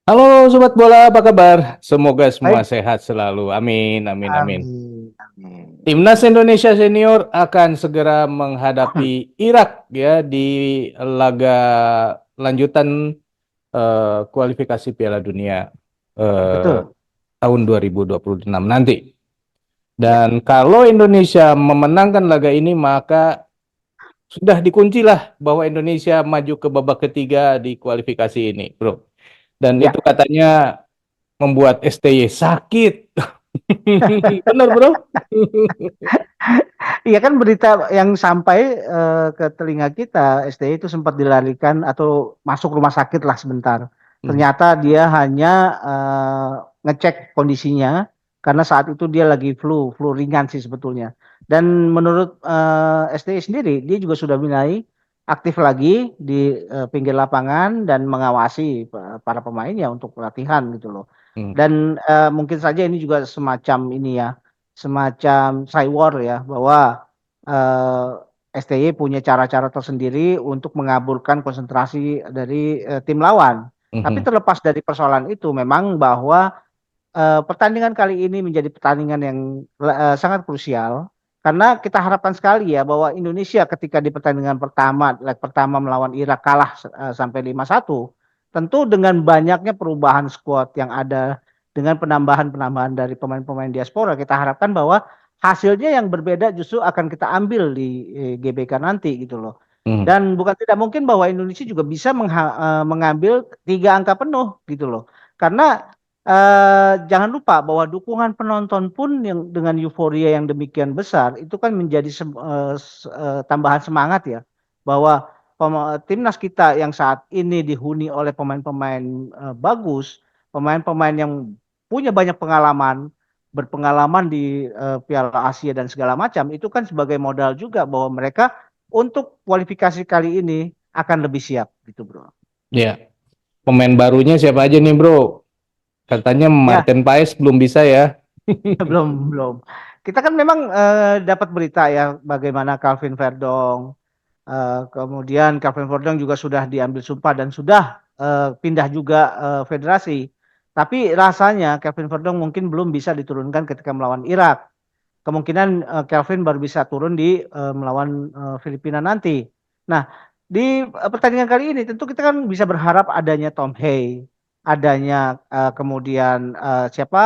Halo Sobat Bola, apa kabar? Semoga semua Baik, sehat selalu. Amin, amin, amin. amin, amin. Timnas Indonesia Senior akan segera menghadapi Irak ya di laga lanjutan kualifikasi Piala Dunia eh, Betul. tahun 2026 nanti. Ya, Dan kalau Indonesia memenangkan laga ini, maka sudah dikuncilah bahwa Indonesia maju ke babak ketiga di kualifikasi ini, bro. Dan itu ya. katanya membuat STY sakit. Benar, bro? Iya kan berita yang sampai ke telinga kita, STI itu sempat dilarikan atau masuk rumah sakit lah sebentar. Hmm, Ternyata dia hanya ngecek kondisinya karena saat itu dia lagi flu ringan sih sebetulnya. Dan menurut STI sendiri, dia juga sudah mulai aktif lagi di pinggir lapangan dan mengawasi para pemainnya untuk latihan gitu loh. hmm, Dan mungkin saja ini juga semacam ini ya, semacam cywar ya, bahwa STY punya cara-cara tersendiri untuk mengaburkan konsentrasi dari tim lawan. Tapi hmm, terlepas dari persoalan itu, memang bahwa pertandingan kali ini menjadi pertandingan yang sangat krusial karena kita harapkan sekali ya bahwa Indonesia ketika di pertandingan pertama, leg pertama melawan Irak kalah sampai 5-1, tentu dengan banyaknya perubahan skuad yang ada dengan penambahan-penambahan dari pemain-pemain diaspora, kita harapkan bahwa hasilnya yang berbeda justru akan kita ambil di GBK nanti gitu loh. hmm. Dan bukan tidak mungkin bahwa Indonesia juga bisa mengambil 3 angka penuh gitu loh. Karena jangan lupa bahwa dukungan penonton pun yang dengan euforia yang demikian besar itu kan menjadi tambahan semangat ya bahwa timnas kita yang saat ini dihuni oleh pemain-pemain bagus, pemain-pemain yang punya banyak pengalaman, berpengalaman di Piala Asia dan segala macam itu kan sebagai modal juga bahwa mereka untuk kualifikasi kali ini akan lebih siap gitu bro. Ya, pemain barunya siapa aja nih, bro? Katanya Ya, Martin Paes belum bisa ya. belum, belum. Kita kan memang dapat berita ya bagaimana Calvin Verdong, kemudian Calvin Verdong juga sudah diambil sumpah dan sudah pindah juga federasi. Tapi rasanya Calvin Verdong mungkin belum bisa diturunkan ketika melawan Irak. Kemungkinan Calvin baru bisa turun di melawan Filipina nanti. Nah, di pertandingan kali ini tentu kita kan bisa berharap adanya Tom Hay, adanya kemudian siapa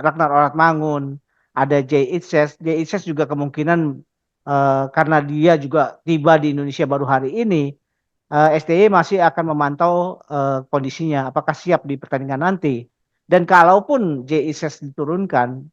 Ragnar Oratmangun, ada Jay Itzes. Jay Itzes juga kemungkinan karena dia juga tiba di Indonesia baru hari ini, STY masih akan memantau kondisinya apakah siap di pertandingan nanti. Dan kalaupun Jay Itzes diturunkan,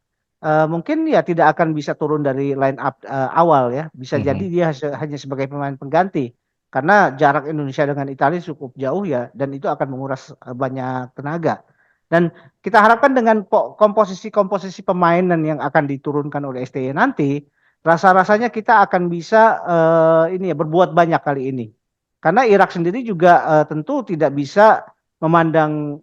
mungkin ya tidak akan bisa turun dari line up awal ya. Bisa jadi Mhm. dia hanya sebagai pemain pengganti karena jarak Indonesia dengan Italia cukup jauh ya dan itu akan menguras banyak tenaga. Dan kita harapkan dengan komposisi-komposisi pemainan yang akan diturunkan oleh STY nanti, rasa-rasanya kita akan bisa ini ya berbuat banyak kali ini. Karena Irak sendiri juga tentu tidak bisa memandang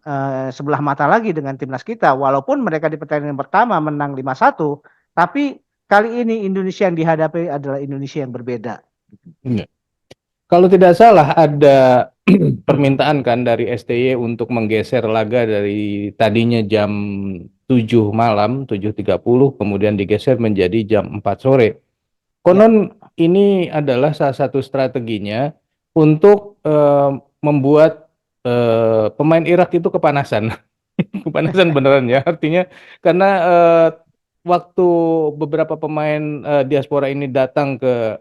sebelah mata lagi dengan timnas kita. Walaupun mereka di pertandingan pertama menang 5-1, tapi kali ini Indonesia yang dihadapi adalah Indonesia yang berbeda. Iya. Kalau tidak salah ada permintaan kan dari STY untuk menggeser laga dari tadinya jam 7 malam, 7.30, kemudian digeser menjadi jam 4 sore. Ya, Konon ini adalah salah satu strateginya untuk membuat pemain Irak itu kepanasan. Kepanasan beneran ya, artinya karena waktu beberapa pemain diaspora ini datang ke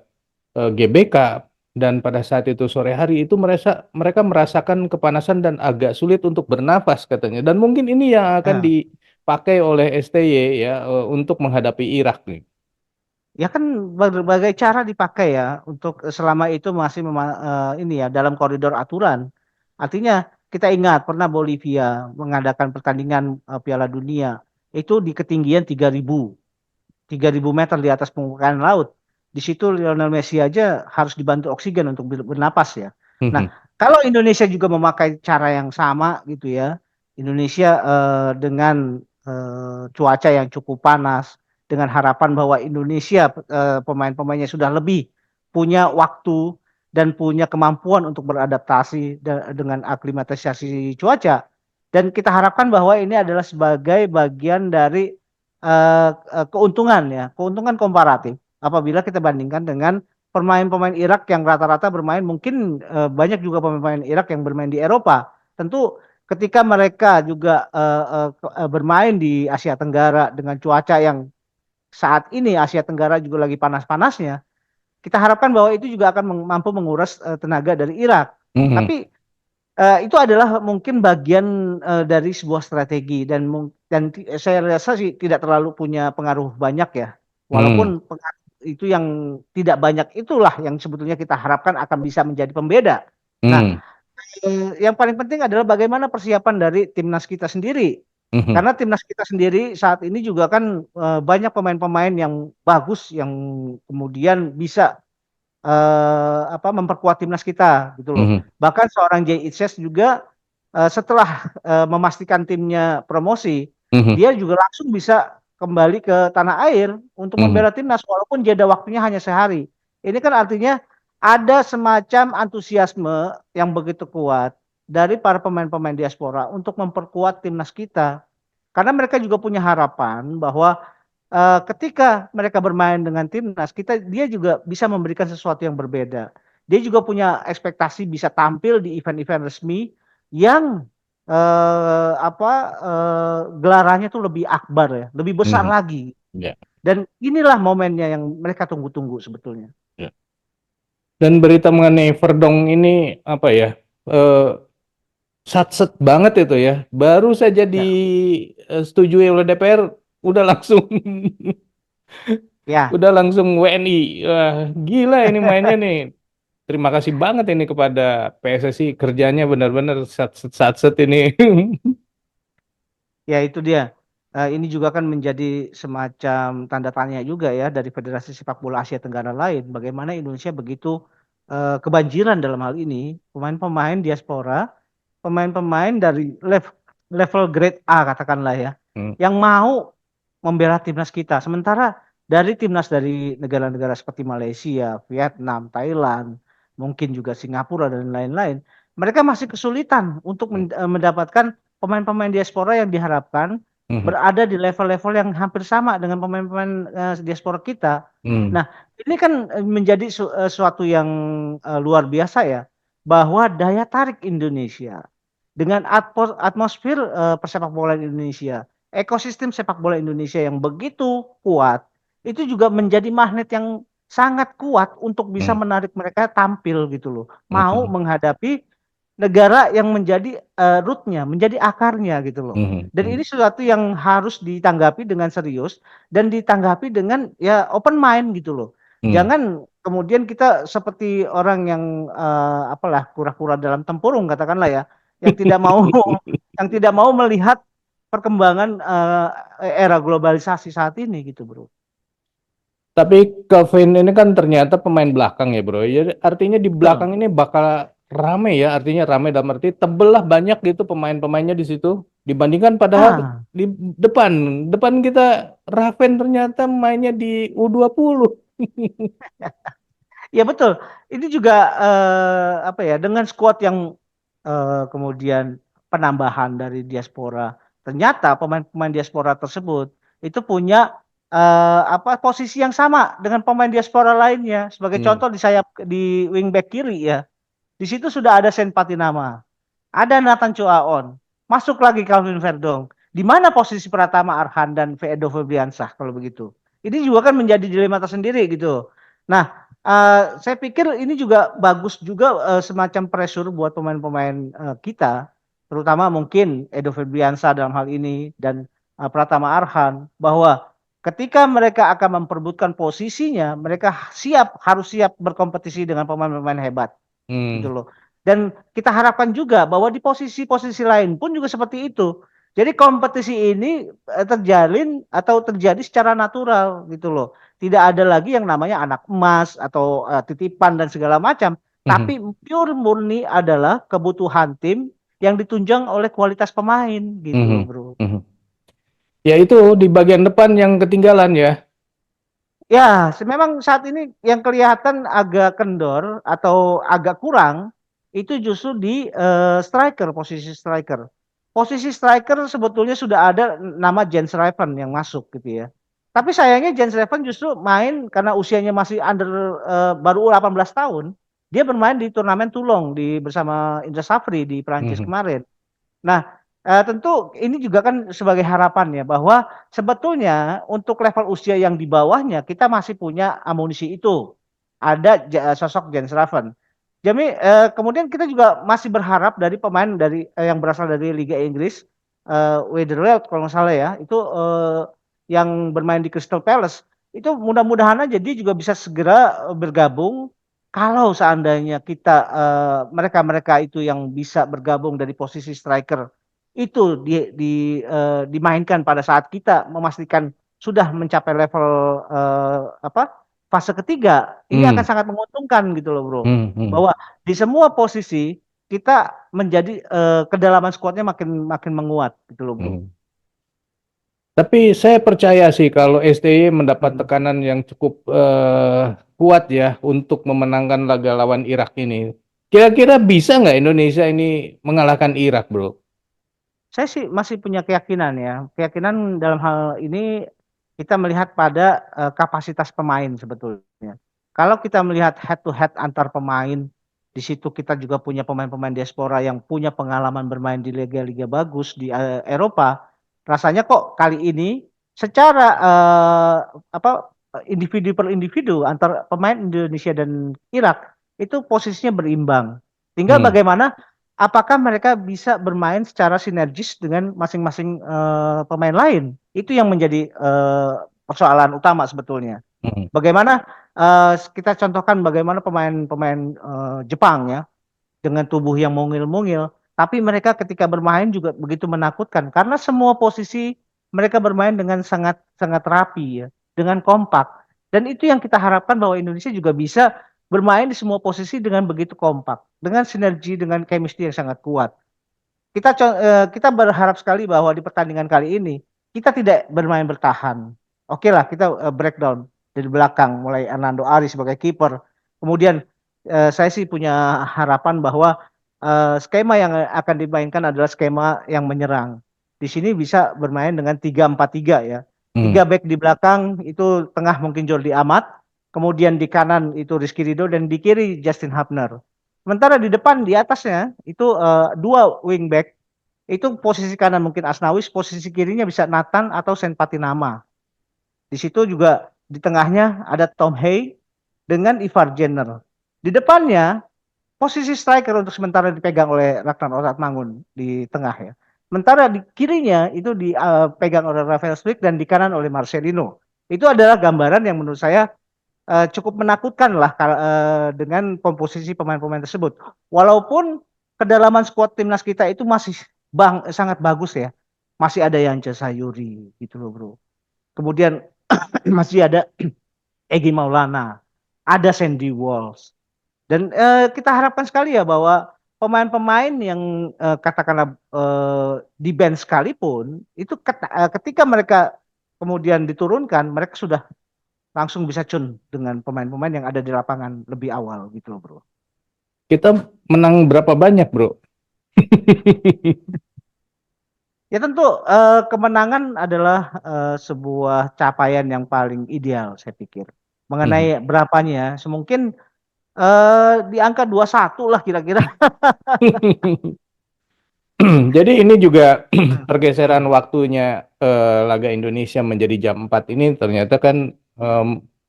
GBK dan pada saat itu sore hari itu mereka merasakan kepanasan dan agak sulit untuk bernafas katanya. Dan mungkin ini yang akan ya, dipakai oleh STY ya untuk menghadapi Irak nih. ya kan berbagai cara dipakai ya untuk selama itu masih ini ya dalam koridor aturan. Artinya kita ingat pernah Bolivia mengadakan pertandingan Piala Dunia itu di ketinggian 3.000 meter di atas permukaan laut. Di situ Lionel Messi aja harus dibantu oksigen untuk bernapas ya. Nah, kalau Indonesia juga memakai cara yang sama gitu ya, Indonesia dengan cuaca yang cukup panas, dengan harapan bahwa Indonesia pemain-pemainnya sudah lebih punya waktu dan punya kemampuan untuk beradaptasi dengan aklimatisasi cuaca. Dan kita harapkan bahwa ini adalah sebagai bagian dari keuntungan ya, keuntungan komparatif apabila kita bandingkan dengan pemain-pemain Irak yang rata-rata bermain mungkin banyak juga pemain-pemain Irak yang bermain di Eropa. Tentu ketika mereka juga bermain di Asia Tenggara dengan cuaca yang saat ini Asia Tenggara juga lagi panas-panasnya, kita harapkan bahwa itu juga akan mampu menguras tenaga dari Irak. Mhm. Tapi itu adalah mungkin bagian dari sebuah strategi dan saya rasa sih tidak terlalu punya pengaruh banyak ya. Mhm. Walaupun pengaruh itu yang tidak banyak itulah yang sebetulnya kita harapkan akan bisa menjadi pembeda. Nah, Mhm. yang paling penting adalah bagaimana persiapan dari timnas kita sendiri. Mhm. Karena timnas kita sendiri saat ini juga kan banyak pemain-pemain yang bagus yang kemudian bisa memperkuat timnas kita gitu loh. Mhm. Bahkan seorang Jay Itzes juga setelah memastikan timnya promosi, Mhm. dia juga langsung bisa kembali ke tanah air untuk Mhm. membela timnas walaupun jeda waktunya hanya sehari. Ini kan artinya ada semacam antusiasme yang begitu kuat dari para pemain-pemain diaspora untuk memperkuat timnas kita. Karena mereka juga punya harapan bahwa ketika mereka bermain dengan timnas, dia juga bisa memberikan sesuatu yang berbeda. Dia juga punya ekspektasi bisa tampil di event-event resmi yang gelarannya tuh lebih akbar ya, lebih besar Mhm. lagi. Ya, Dan inilah momennya yang mereka tunggu-tunggu sebetulnya. ya. Dan berita mengenai Verdong ini apa ya? eh Satset banget itu ya. Baru saja Ya, disetujui oleh DPR, udah langsung ya. udah langsung WNI. Wah, gila ini mainnya nih. Terima kasih banget ini kepada PSSI, kerjanya benar-benar satset satset ini. Ya itu dia. Ini juga kan menjadi semacam tanda tanya juga ya dari Federasi Sepak Bola Asia Tenggara lain. Bagaimana Indonesia begitu kebanjiran dalam hal ini pemain-pemain diaspora, pemain-pemain dari level grade A katakanlah ya, Hmm. yang mau membela timnas kita. Sementara dari timnas dari negara-negara seperti Malaysia, Vietnam, Thailand, mungkin juga Singapura dan lain-lain, mereka masih kesulitan untuk mendapatkan pemain-pemain diaspora yang diharapkan Hmm. berada di level-level yang hampir sama dengan pemain-pemain diaspora kita. Hmm. Nah, ini kan menjadi suatu yang luar biasa ya, bahwa daya tarik Indonesia dengan atmosfer persepak bola Indonesia, ekosistem sepak bola Indonesia yang begitu kuat, itu juga menjadi magnet yang sangat kuat untuk bisa Hmm. menarik mereka tampil gitu loh, mau Hmm. menghadapi negara yang menjadi rootnya, menjadi akarnya gitu loh. Hmm. Dan Hmm. ini sesuatu yang harus ditanggapi dengan serius dan ditanggapi dengan ya open mind gitu loh. Hmm. Jangan kemudian kita seperti orang yang apalah kura-kura dalam tempurung katakanlah ya, yang tidak mau yang tidak mau melihat perkembangan era globalisasi saat ini gitu, Bro. Tapi Calvin ini kan ternyata pemain belakang ya bro. Ya, artinya di Betul. belakang ini bakal rame ya. Artinya rame dalam arti tebel lah banyak gitu pemain-pemainnya di situ. Dibandingkan padahal Ah, di depan. Depan kita Raven ternyata mainnya di U20. ya betul. Ini juga apa ya dengan skuad yang kemudian penambahan dari diaspora. Ternyata pemain-pemain diaspora tersebut itu punya posisi yang sama dengan pemain diaspora lainnya. Sebagai Hmm. contoh di sayap di wingback kiri ya. Di situ sudah ada Sen Patinama, ada Nathan Choaon, masuk lagi Calvin Verdong. Di mana posisi Pratama Arhan dan Edo Febriansah kalau begitu? Ini juga kan menjadi dilema tersendiri gitu. Nah, saya pikir ini juga bagus juga semacam pressure buat pemain-pemain kita, terutama mungkin Edo Febriansah dalam hal ini dan Pratama Arhan bahwa ketika mereka akan memperebutkan posisinya, mereka harus siap berkompetisi dengan pemain-pemain hebat gitu Hmm. loh. Dan kita harapkan juga bahwa di posisi-posisi lain pun juga seperti itu. Jadi kompetisi ini terjalin atau terjadi secara natural gitu loh. Tidak ada lagi yang namanya anak emas atau titipan dan segala macam. Hmm. Tapi pure murni adalah kebutuhan tim yang ditunjang oleh kualitas pemain gitu loh Hmm. bro. Hmm. Ya itu di bagian depan yang ketinggalan ya. Ya, memang saat ini yang kelihatan agak kendor atau agak kurang itu justru di striker, posisi striker. posisi striker sebetulnya sudah ada nama Jens Raven yang masuk gitu ya. Tapi sayangnya Jens Raven justru main karena usianya masih baru 18 tahun. Dia bermain di turnamen Toulon bersama Indra Safri di Prancis Mhm. kemarin. Nah, tentu ini juga kan sebagai harapan ya bahwa sebetulnya untuk level usia yang di bawahnya kita masih punya amunisi itu. Ada sosok Jens Raven. Jadi kemudian kita juga masih berharap dari pemain yang berasal dari Liga Inggris, Weatherfield kalau nggak salah ya, itu yang bermain di Crystal Palace. Itu mudah-mudahan aja dia juga bisa segera bergabung. Kalau seandainya mereka-mereka itu yang bisa bergabung dari posisi striker itu dimainkan pada saat kita memastikan sudah mencapai level fase ketiga, ini akan Hmm. sangat menguntungkan gitu loh bro. Hmm. Hmm. Bahwa di semua posisi kita menjadi kedalaman skuadnya makin makin menguat gitu loh bro. Hmm. Tapi saya percaya sih kalau STY mendapat Hmm. tekanan yang cukup kuat ya untuk memenangkan laga lawan Irak ini. Kira-kira bisa nggak Indonesia ini mengalahkan Irak, bro? Saya sih masih punya keyakinan ya. Keyakinan dalam hal ini kita melihat pada kapasitas pemain sebetulnya. Kalau kita melihat head to head antar pemain, di situ kita juga punya pemain-pemain diaspora yang punya pengalaman bermain di liga-liga bagus di Eropa. Rasanya kok kali ini secara individu per individu antar pemain Indonesia dan Irak itu posisinya berimbang. Tinggal Hmm. bagaimana apakah mereka bisa bermain secara sinergis dengan masing-masing pemain lain? Itu yang menjadi persoalan utama sebetulnya. Hmm. Bagaimana kita contohkan bagaimana pemain-pemain Jepang ya dengan tubuh yang mungil-mungil, tapi mereka ketika bermain juga begitu menakutkan karena semua posisi mereka bermain dengan sangat sangat rapi ya, dengan kompak. Dan itu yang kita harapkan bahwa Indonesia juga bisa bermain di semua posisi dengan begitu kompak, dengan sinergi, dengan chemistry yang sangat kuat. Kita berharap sekali bahwa di pertandingan kali ini kita tidak bermain bertahan. Oke lah, kita breakdown dari belakang, mulai Hernando Ari sebagai kiper. Kemudian saya sih punya harapan bahwa skema yang akan dimainkan adalah skema yang menyerang. Di sini bisa bermain dengan 3-4-3 ya. Hmm. Tiga back di belakang, itu tengah mungkin Jordi Amat, kemudian di kanan itu Rizky Ridho, dan di kiri Justin Hubner. Sementara di depan di atasnya itu dua wingback, itu posisi kanan mungkin Asnawis, posisi kirinya bisa Nathan atau Sen Patinama. Di situ juga di tengahnya ada Tom Hay dengan Ivar Jenner. Di depannya posisi striker untuk sementara dipegang oleh Ragnar Oratmangun di tengah ya. Sementara di kirinya itu dipegang oleh Rafael Struijk dan di kanan oleh Marcelino. Itu adalah gambaran yang menurut saya cukup menakutkan lah dengan komposisi pemain-pemain tersebut. Walaupun kedalaman skuad timnas kita itu masih sangat bagus ya. Masih ada yang Sayuri gitu loh bro. Kemudian masih ada Egy Maulana, ada Sandy Walsh. Dan kita harapkan sekali ya bahwa pemain-pemain yang katakanlah di bench sekalipun itu ketika mereka kemudian diturunkan, mereka sudah langsung bisa cun dengan pemain-pemain yang ada di lapangan lebih awal gitu loh bro. Kita menang berapa banyak, bro? Ya tentu kemenangan adalah sebuah capaian yang paling ideal saya pikir. Hmm. Mengenai berapanya, semungkin di angka 21 lah kira-kira. Jadi ini juga Hmm, pergeseran hmm. waktunya laga Indonesia menjadi jam 4 ini ternyata kan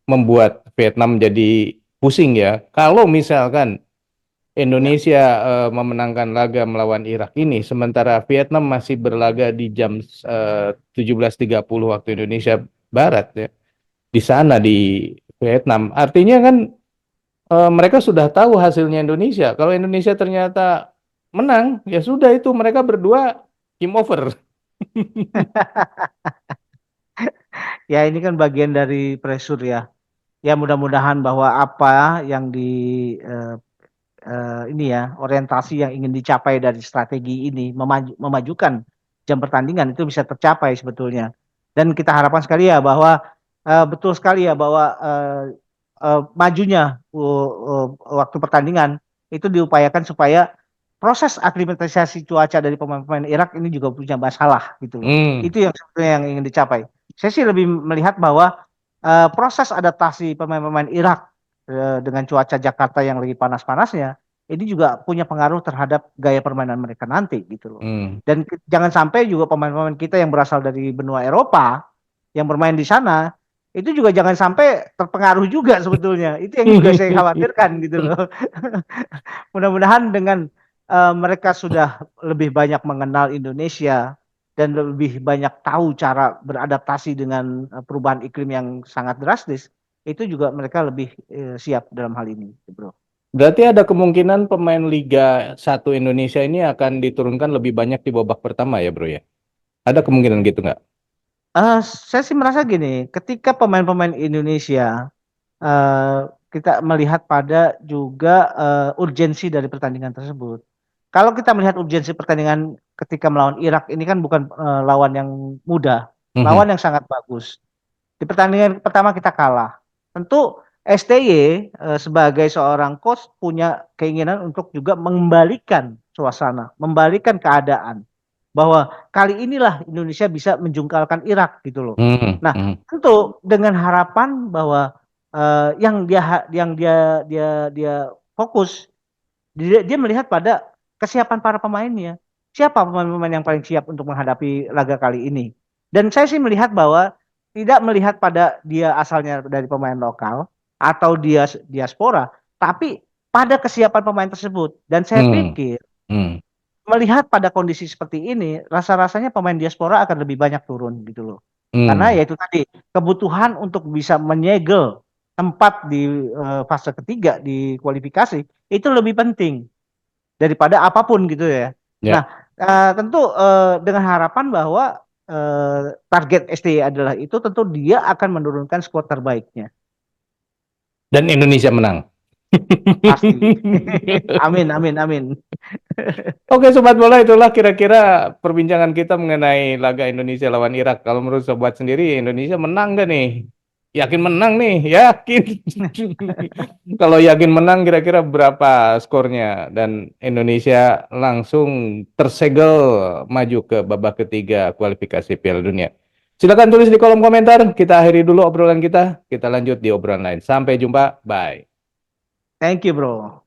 membuat Vietnam jadi pusing ya. Kalau misalkan Ya, Indonesia memenangkan laga melawan Irak ini, sementara Vietnam masih berlaga di jam 17.30 waktu Indonesia Barat ya, di sana di Vietnam. Artinya kan mereka sudah tahu hasilnya Indonesia. Kalau Indonesia ternyata menang, ya sudah itu mereka berdua game over. ya ini kan bagian dari pressure ya. Ya mudah-mudahan bahwa apa yang eh, ini ya orientasi yang ingin dicapai dari strategi ini memajukan jam pertandingan itu bisa tercapai sebetulnya. Dan kita harapkan sekali ya bahwa betul sekali ya bahwa majunya waktu pertandingan itu diupayakan supaya proses aklimatisasi cuaca dari pemain-pemain Irak ini juga punya masalah gitu loh. Hmm. Itu yang sebetulnya yang ingin dicapai. Saya sih lebih melihat bahwa proses adaptasi pemain-pemain Irak dengan cuaca Jakarta yang lagi panas-panasnya ini juga punya pengaruh terhadap gaya permainan mereka nanti gitu loh. Hmm. Dan jangan sampai juga pemain-pemain kita yang berasal dari benua Eropa yang bermain di sana itu juga jangan sampai terpengaruh juga sebetulnya. Itu yang juga saya khawatirkan gitu loh. Mudah-mudahan dengan mereka sudah lebih banyak mengenal Indonesia dan lebih banyak tahu cara beradaptasi dengan perubahan iklim yang sangat drastis, itu juga mereka lebih siap dalam hal ini, bro. Berarti ada kemungkinan pemain Liga 1 Indonesia ini akan diturunkan lebih banyak di babak pertama ya, bro ya? Ada kemungkinan gitu nggak? Saya sih merasa gini, ketika pemain-pemain Indonesia eh, kita melihat pada juga urgensi dari pertandingan tersebut. Kalau kita melihat urgensi pertandingan ketika melawan Irak ini kan bukan lawan yang mudah, Mhm. lawan yang sangat bagus. Di pertandingan pertama kita kalah. Tentu STY sebagai seorang coach punya keinginan untuk juga mengembalikan suasana, membalikan keadaan bahwa kali inilah Indonesia bisa menjungkalkan Irak gitu loh. Mhm. Nah, Mhm. tentu dengan harapan bahwa yang dia fokus dia melihat pada kesiapan para pemainnya. Siapa pemain-pemain yang paling siap untuk menghadapi laga kali ini? Dan saya sih melihat bahwa tidak melihat pada dia asalnya dari pemain lokal atau dia diaspora, tapi pada kesiapan pemain tersebut. Dan saya Mhm. pikir Mhm. melihat pada kondisi seperti ini, rasa-rasanya pemain diaspora akan lebih banyak turun gitu loh. Karena Mhm. ya itu tadi kebutuhan untuk bisa menyegel tempat di fase ketiga di kualifikasi itu lebih penting daripada apapun gitu ya. Ya. Nah, tentu dengan harapan bahwa target STY adalah itu, tentu dia akan menurunkan skuad terbaiknya. Dan Indonesia menang. Pasti. Amin, amin, amin. Oke, Sobat Bola, itulah kira-kira perbincangan kita mengenai laga Indonesia lawan Irak. Kalau menurut Sobat sendiri, Indonesia menang gak nih? Yakin menang nih? Yakin. Kalau yakin menang, kira-kira berapa skornya? Dan Indonesia langsung tersegel maju ke babak ketiga kualifikasi Piala Dunia. Silakan tulis di kolom komentar. Kita akhiri dulu obrolan kita. Kita lanjut di obrolan lain. Sampai jumpa. Bye. Thank you, bro.